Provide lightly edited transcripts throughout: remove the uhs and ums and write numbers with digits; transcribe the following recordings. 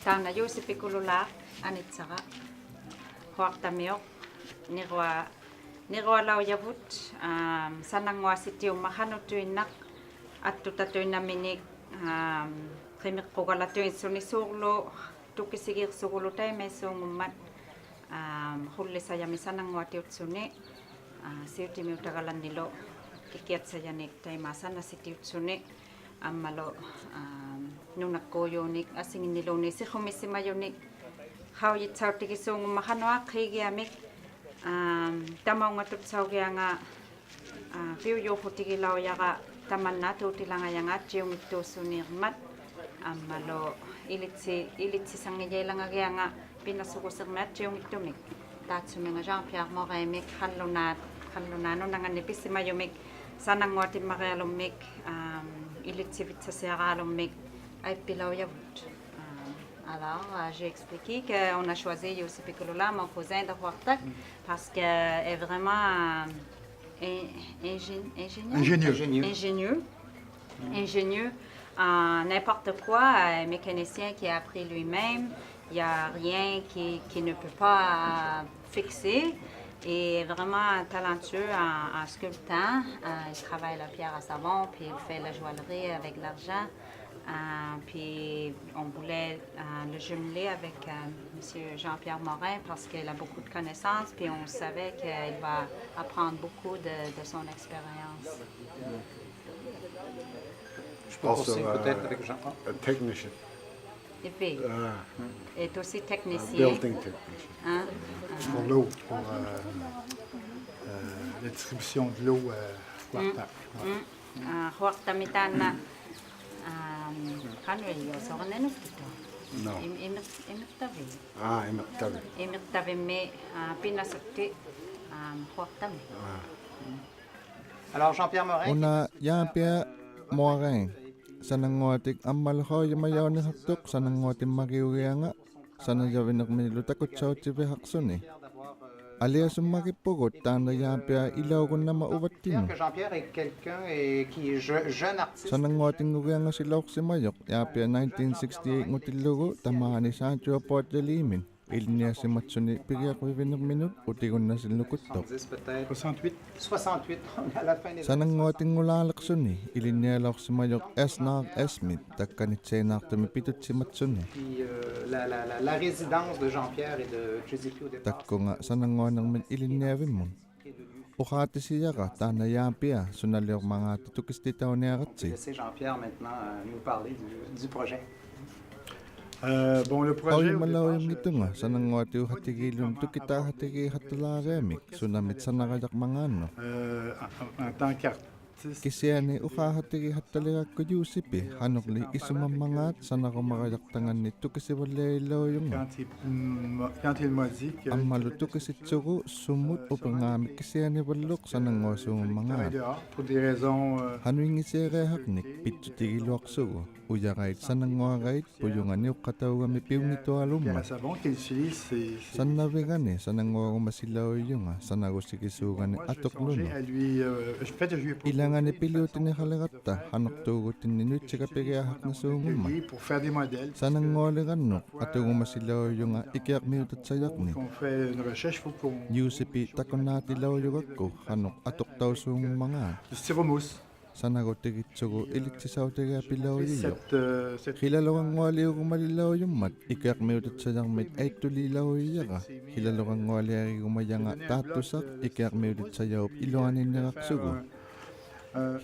taana Juusipikulula anitsaqa huartamiuq nirualaujavut sananguasitiummahanutuinnaq attutatuinnaminik qimiqqugallatuinsunisuurlu tukisigiirsugulu taimaissuungummat hullisajami sananguatiutsuni siutimiutagalannilo kikiatsajanik taimasanasitiutsuni ammalo nunakkuuyuunik asinginniluuni siqumissimayunik haujitsautigissuungummahanuaq qiigiamik tamaungatutsaugiyanga piuyuuqutigilaujara tamannaatuutilangayanga tiungittuussuniirmat ammalo ilitsisangiyailangagiyanga pinnassuqusernaat tiungittumik taatsuminga Jean-Pierre Morin-mik hallunaanunanganni pissimayumik sananguatimmarialummik ilitsivitsasiaraalummik aippilaujavut. Alors, j'ai expliqué qu'on a choisi Juusipikulula, mon cousin de Huartak, parce qu'elle est vraiment ingénieux en n'importe quoi, un mécanicien qui a appris lui-même. Il n'y a rien qui ne peut pas fixer. Et vraiment talentueux en sculptant. Il travaille la pierre à savon, puis il fait la joaillerie avec l'argent. Puis on voulait le jumeler avec M. Jean-Pierre Morin parce qu'il a beaucoup de connaissances, puis on savait qu'il va apprendre beaucoup de son expérience. Je pense peut-être avec Jean. Technicien. Il est aussi technicien. Building technician. Pour l'eau, pour la distribution de l'eau à Huartak. Huartamitana kanuiliosoornanukito. No. Imirtavi. Imirtavi. Imirtavimmi pinnasutti Huartami. Alors Jean-Pierre Morin. Una Jean-Pierre Morin. Sananguatik ammalhoojamayaunihartuq sananguatimmakiugianga sanajavinerminilutakutsautiviharsuni aliasummakippugut taana Jean-Pierre ilaugunnama uvattimu Jean-Pierre est quelqu'un qui est jeune artiste. Sananguatingugianga silauqsimayoq Jean-Pierre 1968 ngutillugu tamaani saatuapuatjaliimin ilniasimatsuni pigiaqvivinerminut utigunnasilnukuttoq 68. À la fin des sananguatingulaaleqsuni ilinnialorsimayoq Esnar Esmith takkanitseenaartumi pitutsimatsuni Puis la résidence de Jean-Pierre et de Giuseppe au départ. takkunga sananguanermin ilinniavimmun uqaatisiyaqa taana Jean-Pierre sunaliormangaati tukistitauniaratsi Laissez Jean-Pierre maintenant nous parler du projet. Bon, le projet. Auimalauyungitunga sananguatiuhatigilum tukitaahatigi-hattalaariamik sunamit sanaqajaqmangaanno En tant qu'artiste, kisiani uqaahatigi-hattalirakku Juusipi hanuqli isumammangaat sanaqumaqajaqtanganni tukisivalleilauйунга quand il m'a dit que аммалу tukisitsugu summut upengaamik kisianivalluq sananguasuummangaat dehors pour des raisons hanuingiseereehaqnik pitsutigiluaqsugu uyarait sananguarait puyungani uqqataugami piungitualumma savon qu'il utilise, c'est sannavigani sananguagumasilauйунга sanagusikisuugani atoqlunu à lui. En fait, je lui ai proposé ilangani piliutini halegatta hanuqtuugutinni nutsikapigiahaqnasuungumma pour faire des modèles. sanangualigannuq atugumasilauйунга ikiaqmiutatsayaqni Quand on fait une recherche, il faut qu'on. Juusipi takunnaatilaujugakku hanuq atuqtausuungummangaat Le styromousse. sanagutigitsugu ilitsisautegiapilauyiyoq Cette Hilaluqangualiugumalilaujummat ikiaqmiutitsayarmit aittulilauiyaqa hilaluqangualiarigumayanga taattusaq ikiaqmiutitsayaup iluaninneraqsugu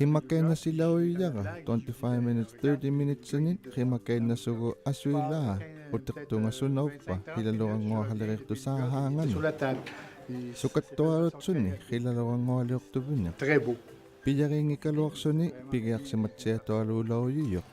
himakkainnasilauiyaqa 25 minutes 30 minutes init himakkainasugu asuilaa uteqtungasunaupa hilaluqanguahaleriqtu saahaanganu sur la table. sukattualutsuni hilaluqangualiuqtuvini Très beau. piyaringikaluaqsuni pigiaqsimatsiatualuulauyiyoq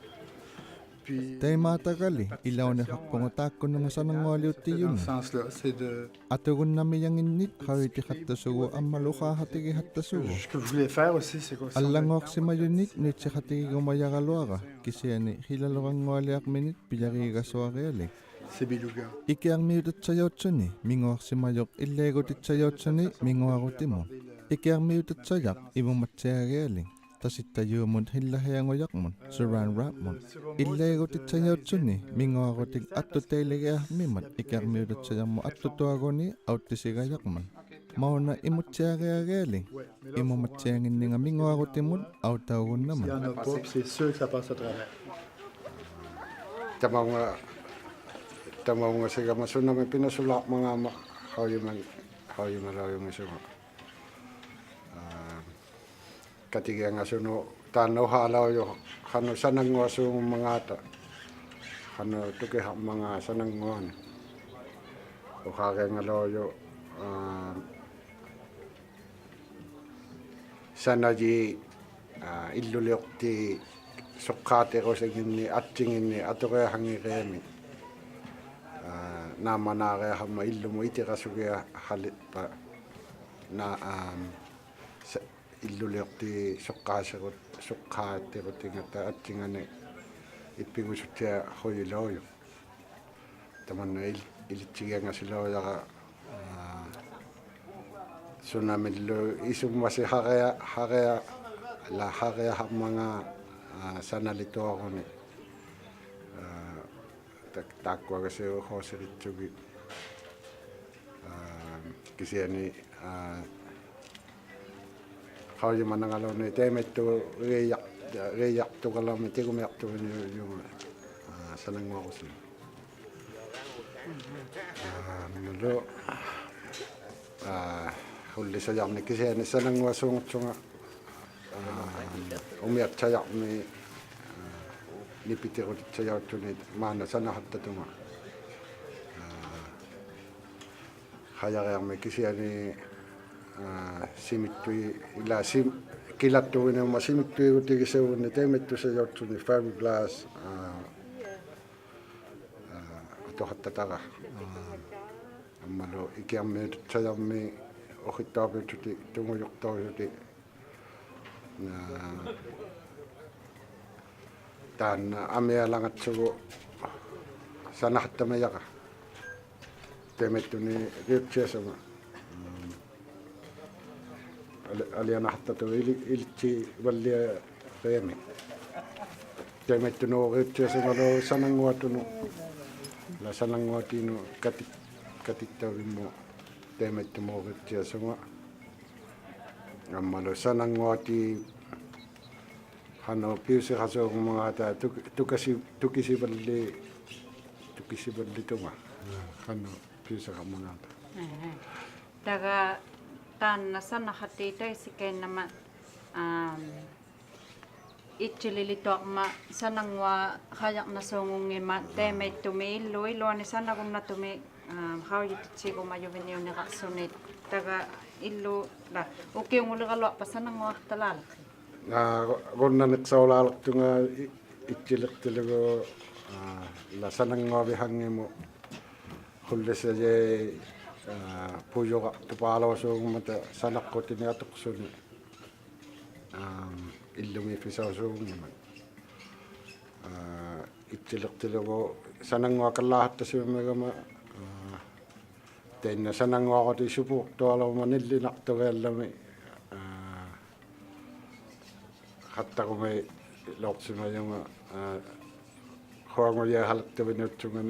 Puis, taimaatagali ilauniharpunga taakkunnanga dans sanangualiuttiyunga ce sens-là, c'est de. atugunnamiyanginnit hawitihattasugu ammaluqaahatigi-hattasugu Ce que je voulais faire aussi, c'est qu'on аллангоорсимаюнник нитсихатигигумаяралуара кисиани хилалораннуалиарминит пиларигасуариалик c'est beluga. икиармиутатсаяутсуни мингуарсимайоқ иллаагутитсаяутсуни мингуарутиму икиармиутатсаяқ имуматсиагиалик tasittajumut hillahiangoyaqmun Saran Rapmun illaigutit mingoaqutik attutailegiarmimat ikarmiutatsajarmu attutuaguni auttisiqajaqman mauna imutsiaqiaqiali imumatsianginninga mingoaqutimut Il autaugunnaman n'y en a pas, puis c'est sûr que ça passe à travers. Tamaunga siga masunami pinasulak mga hauyuman sunga. Katiga nga suno tanaw halaw yo kano sanang wasung mga ta. Kano tuki mga sanang ngon. O kage nga loyo sanaji illuliok ti sukkate ko sa gini at tingin ni ato kaya hangi kemi nama na kaya hama illu mo iti kasuya halit pa na illuliok ti sukkate ko tingata at tingin ni ipingusut siya hoy loyo taman na ilitiga nga sila ka sunamidlo isum masi hakaya mga sanalito ako ni takwa kasi ako sa ritsugi kasi ani kaya man ang alaw ni temet to reyak to kalam iti kumiyak to yung sanang mo ako sila nalo huli sa yak ni kasi ani sanang wasong tsunga umiyak sayak ni nipitiro sayak to ni mana sana hatta tunga kaya kaya may kasi ani simitui ila kilat to ni masimitui ko tigi sa ni temet to sayak to ni fiberglass ito hatta taga amalo ikiam me sayak me okitabe to ti tungo yokto ti na tan amea langat sugo sana hatta mayaka temet ni ripche sama aliana hatta to ilchi walli remi temet no ripche sama lo sanang watuno la sanang watino katitawimo temet mo ripche sama amalo sanang wati hano piusi haso mga ta tukisi balli tuma hano piusi ka mga ta Taga tan nasana hatitay si kay naman itchililito ma sanang wa hayak na songong ma temay tumi loy lo ni sana kung na tumi how you tsi ko mayuvenyo ni kasunit taga illo la okay mo lalo pa sanang wa talalaki gonna nagsawalalak to nga itchilak talaga la sanang nga bihangin mo huli sa jay puyo ka tupalaw so mata sanak ko tiniatok so ni ilumi pisaw so naman itchilak talaga sanang nga kalahat ta si mga ten sanang nga ko ti supok to alaw manilinak to kaya hatta ko may loksin yung huwag mo yung halak na binutsungan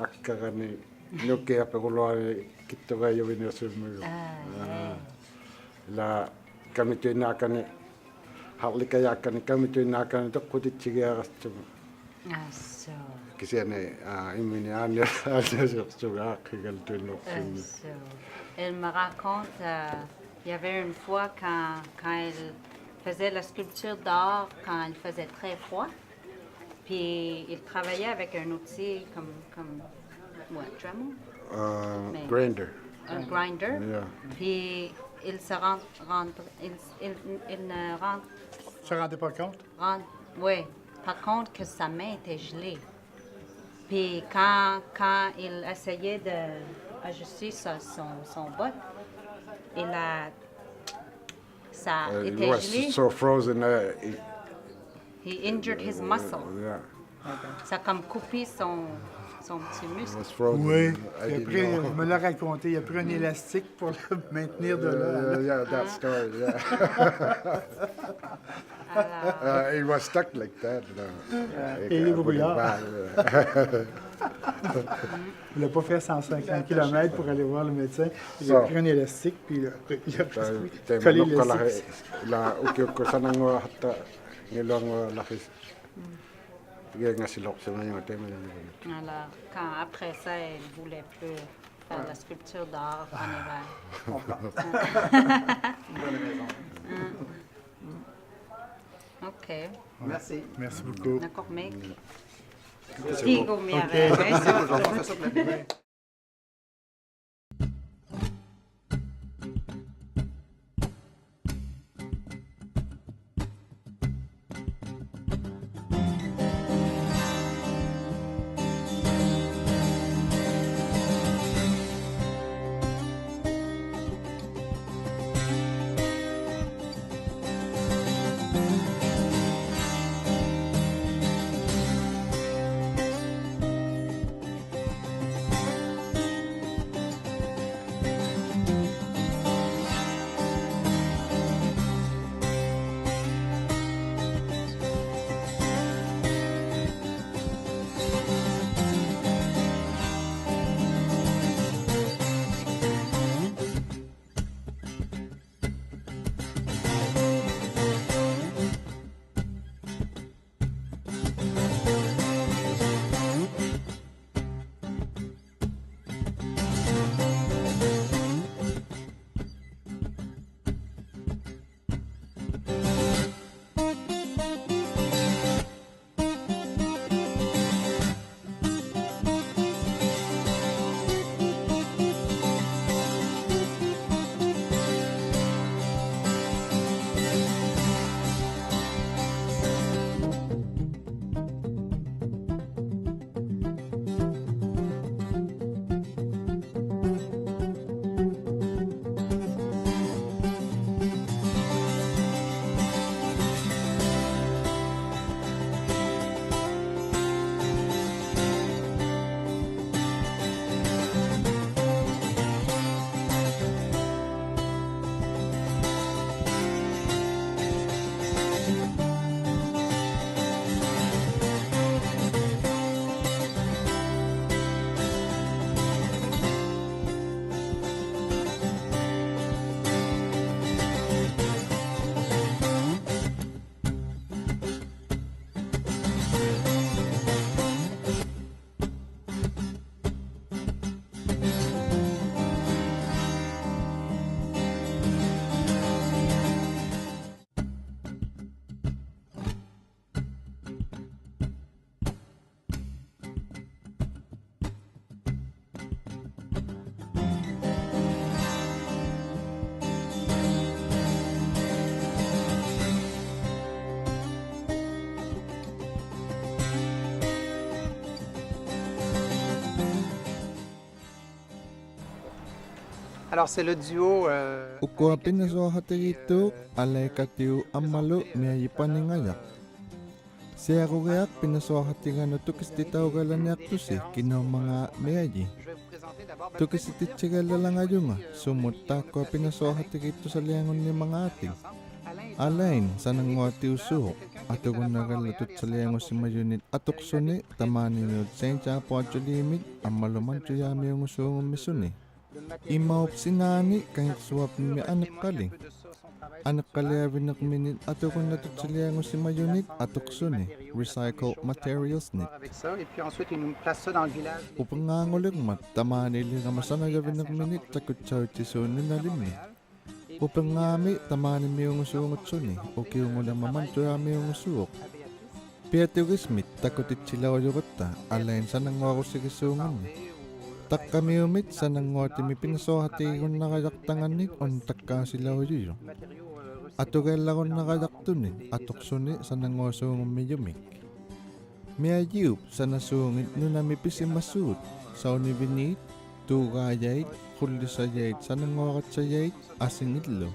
akka ka ni nukia pa kulo kito kayo binutsun mo la kami to inakan ni hali kaya ka ni kami to inakan ito kutit siya kasto mo kasi ani imini anya suga kigal to loksin Elle me raconte il y avait une fois quand elle faisait la sculpture d'or quand il faisait très froid. Puis il travaillait avec un outil comme Dremel? grinder. Un grinder. Yeah. Puis il se il ne Ça ne rendait pas compte? oui, par contre que sa main était gelée. Puis quand il essayait d'ajuster son botte, ça It était was gelé. so frozen. He injured his muscle. Yeah. Ça a comme coupé son petit It muscle. was frozen. Oui. I Il didn't a pris, know. il me l'a raconté. Il a pris un élastique pour le maintenir de là. Yeah, that story. Yeah. Alors, It was stuck like that. Et les I put it brouillards. back, Il n'a pas fait 150 km pour aller voir le médecin. Il a Ça. pris un élastique, puis il a Te collé manok ka lahi l'élastique. la uki sa nang hatta ngilong lahi. Ige nga silok sa mga tema. alors, après ça, elle ne voulait plus faire la sculpture dehors en hiver. Bonne raison. OK. Merci. Merci beaucoup. D'accord, mec. Merci Digo, beaucoup. mia, On fait ça pour la Alors, c'est le duo. Ukua pinasoahatigittuuq alaikatiu ammalu miayipaningayak. Siarugeak pinasoahatigannu tukistitaugalaniartusi kinomanga miayi. Je vais vous présenter d'abord. Tukisititsigalalangajunga sumut taakkua pinasoahatigittu saliangunni mangaating. Alain sananguatiusuuq atugunnagalatut saliangussimajunit atuqsuni tamaninut seinchaapuachuliimit ammalumantuyaamiungusuungummisuni. Imaup sinani kahit suwap mi anakkali. Anakkaliavinak minit atugunnatut saliangussimajunit atuqsuni recycle materials nit. Avec ça, et puis ensuite, ils nous placent ça dans le village. Upanganguligmat tamaniligamasanayavinak minit takutsautissuuninalimni. Upangami tamanimiungusuungutsuni ukiungulamamantuyaamiungusuuq. Piatugismit takutitsilauyugutta alain sananguarusigisuunganni. Takkamiumit sananguatimi pinasohatigigunnaqayaqtangannik on takkaasilauyuyu. Atugellagunnaqayaqtunit atuqsuni sananguasuungummiyumik. Miayup sanasuungit nunami pisimasuut sauniviniit tuugaayait qullisayait sananguaqatsayait asingillu.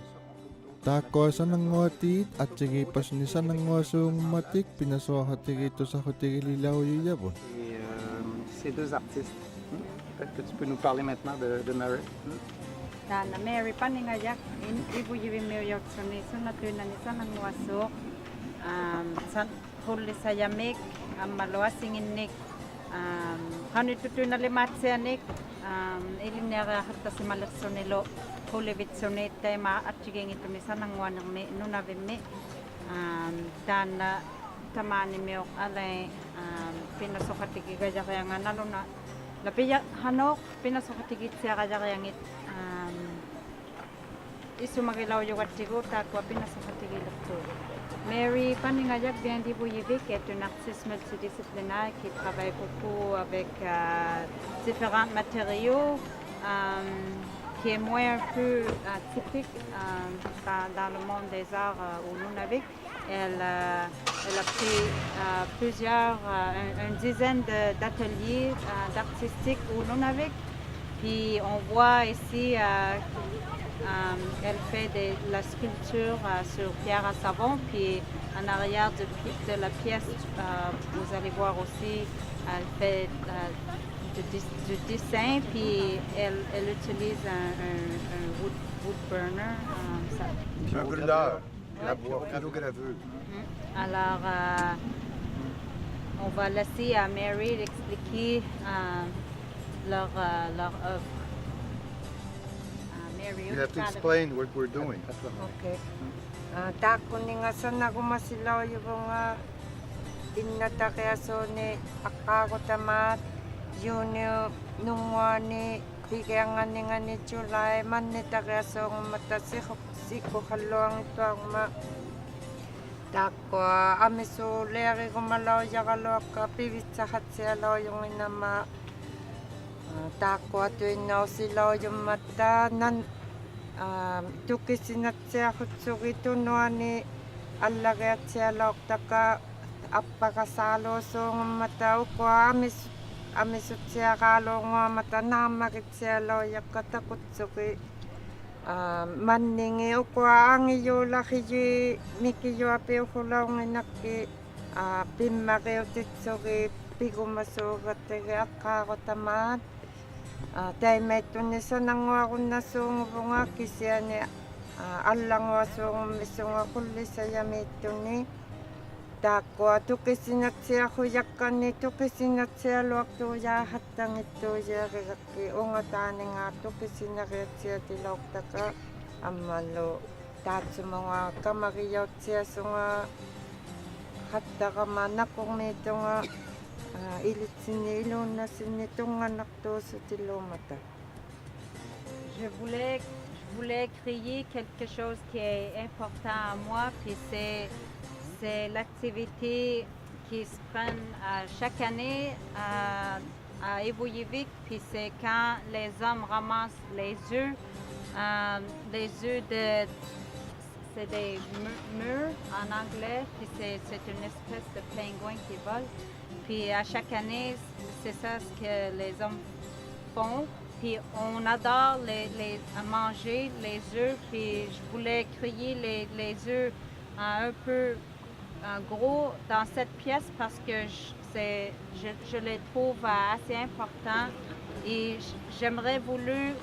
Taakkoa sananguatiit atsigipasni sananguasuungummatik pinasohatigitusahutigilauyuyavun. ces deux artistes. Peut-être que tu peux nous parler maintenant de Mary. Tana Mary paningayak ibu yibi miyoksoni sunatuna ni sanang wasok san hulli sayamik maloasinginnik hanututuna limatsianik ilinera hatta simalersonilo hulivitsoni tema atsigengitumi sanang wanami nunavimi tana tamani miyok alay pinasokatigigayayangan naluna lapiya hanok pinasokatigitsiyagayangit isumagilaw yung artigo takwa pinasokatigilakto. Mary Paningayak vient d'Ivouyevik est une artiste multidisciplinaire qui travaille beaucoup avec différents matériaux, qui est moins un peu typique dans le monde des arts au Nunavik. Elle a pris une dizaine d'ateliers d'artistique au Nunavik. Puis on voit ici, elle fait de la sculpture sur pierre à savon. Puis en arrière de la pièce, vous allez voir aussi, elle fait du dessin. Puis elle utilise un wood burner. Un brûleur, Ouais. photograveux. Alors, on va laisser à Mary expliquer leur œuvre. Mary, You have to explain what we're doing. Okay. Tako ni nga sana gumasilaw yung nga inata kaya so ni akako tamat yun nungwani bigyan nga ni July man ni kaya so mata siko halong ito ang ma tako amiso leri gumalaw yakalo ka pibitsa hatsialaw yung inama tako ato inaw silaw yung mata nan tukisinatsia hutsugito noani allagatsia loktaka appakasalo so matau ko amisutsia kalo ngo mata namakitsia lo yakata kutsuki manningi ko angi yo lakiji miki yo ape hulong inaki pimmake utitsuki pigumaso gatege akko tamat dahil may tunisa nang wakon na sungubunga kisya ni alang wasung misunga kuli sa yamito ni dako tukisinat siya kuyakan ni tukisinat siya luwak tuya hatang ito ya kaki ungatani nga tukisinakit siya tilawak taka amalo tatsu mga kamakiyot siya sunga hataka manakong nito nga Je voulais créer quelque chose qui est important à moi, puis c'est l'activité qui se prend chaque année à Ivouyevik, puis c'est quand les hommes ramassent les œufs c'est des mûres en anglais, puis c'est une espèce de pingouin qui vole. Puis à chaque année, c'est ça ce que les hommes font. Puis on adore manger les œufs. Puis je voulais créer les œufs un peu gros dans cette pièce parce que je les trouve assez importants. Et j'aimerais voulu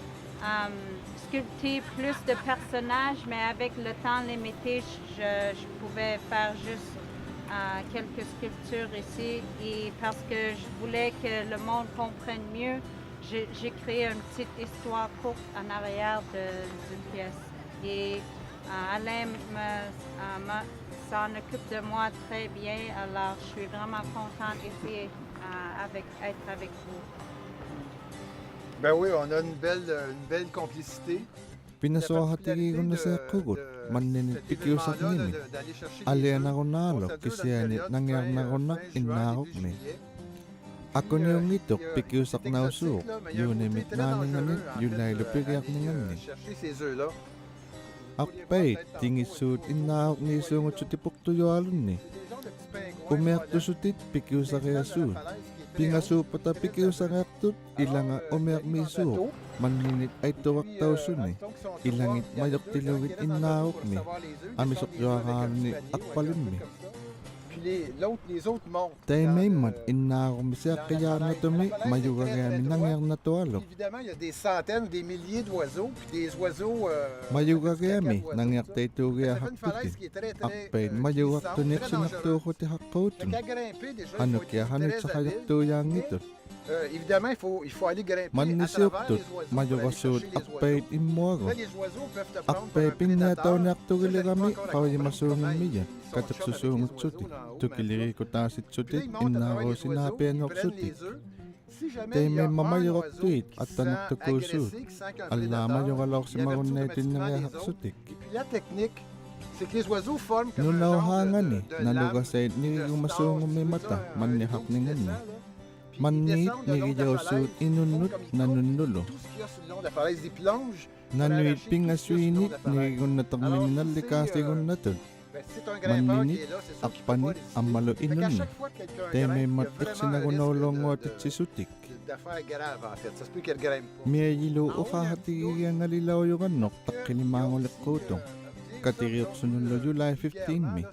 sculpter plus de personnages, mais avec le temps limité, je pouvais faire juste quelques sculptures ici. Et parce que je voulais que le monde comprenne mieux, j'ai créé une petite histoire courte en arrière d'une pièce. Et Alain s'en occupe de moi très bien, alors je suis vraiment contente ici être avec vous. Ben oui, on a une belle complicité. Pinasohatigi ko na sa kugot, maninit pikiusak nimi. Alian ako nalo, kisiyanit nangyar na ko na inahok ni. Ako niyong itok, pikiusak na usuk, yun imit na ninganit, yun ay lupigiak ninganit. Akpay, tingisut inahok ni isungot sa tipok tuyo alun ni. Umiyak to sutit, pikiusak kaya su. Pingasu pata pikiusak aktut, ilang umiyak misu. Maninit ay tuwak tao suni. Ilangit mayok tilawit inahok ni. Amisok yakan ni akpalin ni. Puis les autres montent. Taimeimat innaarumisia qiyaarnatumi mayugariami nangiarnatualuk. Évidemment, il y a des centaines ou des milliers d'oiseaux, puis des oiseaux... Mayugariami Ça fait une nangiartaituugiahaktuti. falaise qui est très, très... Appein très mayugartunirsinartuuhuti Fait hakkuutun. qu'à grimper, déjà, il faut être Anukiahanit très habile. saqajaqtuuyaangitut. Évidemment, il faut aller grimper à travers les Mannisiuqtut oiseaux pour aller mayugasuut chercher les oiseaux. appein immuagu. Là, les oiseaux peuvent te prendre Appai pour un prédateur. pinniatauniartugilirami Ça, qawimasuungummiya ils sont kateqsusuungutsuti chums avec les oiseaux là en haut, tukilirikutaasitsutit Puis là, ils montent à travers les oiseaux, ils innaaruusinaapianuqsutit prennent les œufs. Si jamais Teime il y a un mamayoroktuit oiseau qui se sent attanartukuusuut. agressé, qui sent qu'un prédateur, Allaamayoralorsimarunnaitinnagiaqsutik. Et puis la technique, c'est que les oiseaux forment comme un Nunauhaangani genre de lame, nalugasait de nirigumasuungumimata star, si mannihaqninganni. Puis ils Manniit descendent le long de la nigijawsuut falaise, ils inunnut font comme ils nanunnulu. tout ce qu'il y a sur le long de la falaise, ils plongent. Nanuit pingasuinit nirigunnatarmininallikaastigunnatut. Ben, si c'est un grimpeur Mannini, qui est là, c'est sûr qu'il peut Appani pas décider. ammalu Fait qu'à inunni. chaque fois que quelqu'un Teimeimat grimpe, il y a vraiment un iqsinagunaulunguatitsisutik. risque d'affaires graves en fait. Ça se peut qu'elle grimpe pas. Miayilu uqaahatigigiangalilauyugannoq taqqilimaanguliqquutung. Katiriuqsunullu July 15mi.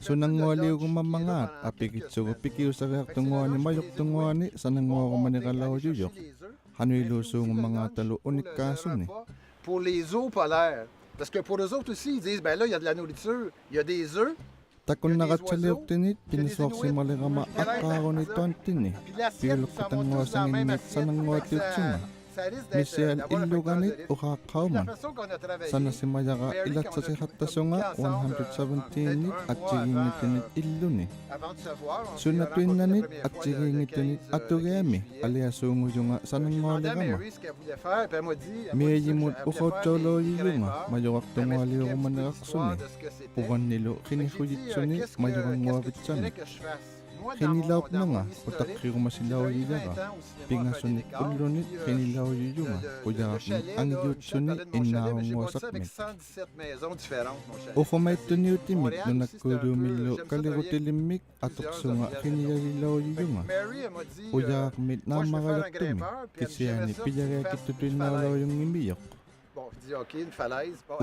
Sunangualiugumamangaat apikitsugu pikiusariartunguani mayuqtunguani sananguaqumaniqalauyuyuq. Hanuiluusuungumangaatalu unikkaasuni. Pour les eaux polaires. Parce que pour eux autres aussi, ils disent, ben là, il y a de la nourriture, il y a des œufs, Takunnaqatsaliuqtinit pinisuaqsimaliqama aqqaarunituantini. puis l'assiette, ça va tous dans la même Piuluqqutanguasanginniat assiette. sananguatiutsuma. Ça risque Misial d'avoir un illuganit peu de la uqaaqqauman. façon qu'on a travaillé, Sanasimayaqa ilatsasihattasunga 117 atsigiingitinit illuni. avant de se voir, on s'est Sunatuinnanit rencontrés la première fois le atsigiingitinit 15 atugiami juillet. aliasuunguyunga J'ai demandé à sanangualigama. Mary ce qu'elle voulait faire, puis elle m'a dit... Miayimut elle voulait faire uqautsooloyuyunga des grimpeurs. mayuqaqtungualiugumaniraqsuni. Puqannilu qinihuyitsuni mayuqanguavitsami. Qinilaupnanga utaqqigumasilauyiyaqa pingasunit ullunit qinilauyuyunga uyaqaqmi angiutsuni innaarunguasaqmit. Uqumaittuниутимик нунаккуулуумиллу калигутилиммик атоқсунга qiniyagilauyuyunga uyaqaqmit naamaqalaqtumi kisiani pillagiakittutinnaalauйунгимиyoq.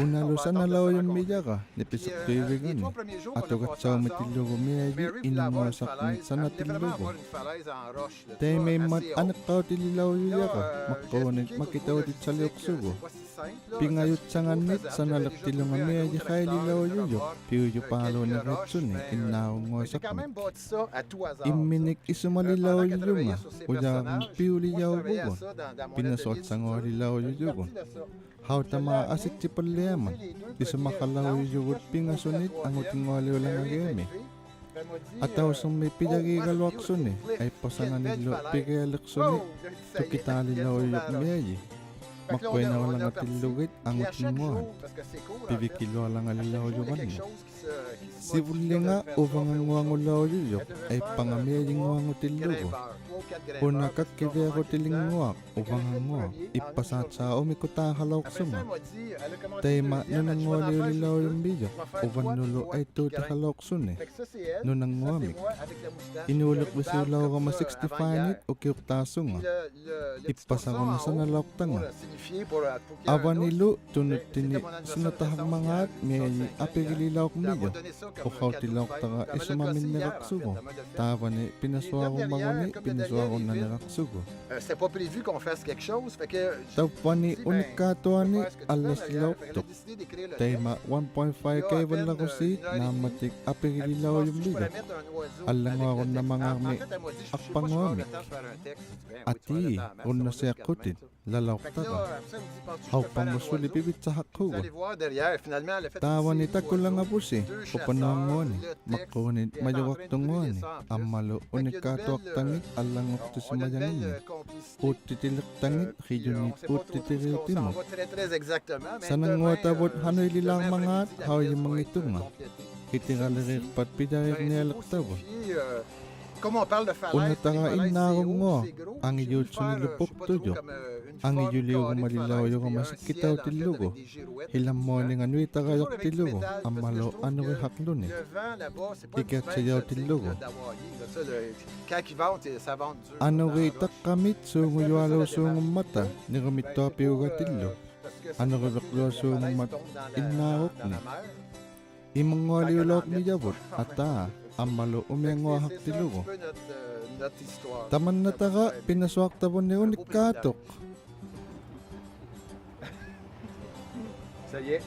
Unalusanalauйуммияqa nipisaqtuivigani atuqatsaumitillugu inunguasaqmit sanatillugu. Teimeimat aneqqautililauyuyaqa maqqaunit makitautitsaliuqsugu. Pingayutsangannit sanaleqtilunga miayiqaililauyuyuq piuyupaaluuniritsuni innaarunguasaqmit. Imminik isumalilauyuyunga uyaqaqmi piuliyaugugu pinasuatsangualilauyuyugu. Hautamaa asittipalliaman isumaqalauyuyugut pingasunit angutingualiulangagiami. Atausummi pillagiigaluaqsuni aippasanganillu pigialiqsuni tukitaalilauyuyuq miayi. Makkuinaulangatiluggit angutinguan pivikilualangalilauyuganni. Sivullinga uvanganguangulauyuyuq aippangamiayinguangutillugu. Punakakkiviaqutilinguaq uvanganguaq ippasaatsaumikutaahalauqsunga. Teima nunangualiulilauyumbiyuq uvannulu aittuutihalauqsuni nunanguamik. Inuuliqvisuulauqama 65nit ukiuqtaasunga ippasaquna sanalauqtanga. Avanilu tunuttini sunatahmangaat miayi apigililauqmiyo uqautilauqtaqa isumaminneraqsugu taavani pinasuaqumaguni pinasuaqunnanneraqsugu. C'était pas prévu qu'on fasse quelque chose, fait que... Tappani unikkaatuani allasilauqtuq teima 1.5 kaivallaqusi naammatik apigililauyummiyo allanguaqunnamangaarmi aqpanguamik atii unnasiaqqutit lalauqtaqa hauppangussuli pivitsahaqqugu taawani takullangapusi upannaanguani maqquunit majuqaqtunguani ammalu unikkaatuaqtangit allanguqtusimayanginni uuttitiliqtangit qiyunit uuttitiriutimuk sananguatavut hanuililaarmangaat hauyimangitunga itiqaliriiqpat pitariqnialiqtavut unataqa innaarunguaq angiyuutsuniluppuqtujuq angiyuliugumalilaujuqama sikkitautillugu hilammuaninganuitaqajoqtillugu ammalu anurihaqluni ikiatsayautillugu anuriitaqqamit suunguyualuusuungummata nirumittuapiugatillu anuriveqluasuungummat innaaruqni imangualiulauqmiyavut ataa аммалу умиангуахартилугу Notre histoire. таманнатара пинасуартавунниуниккаатоқ Ça y est.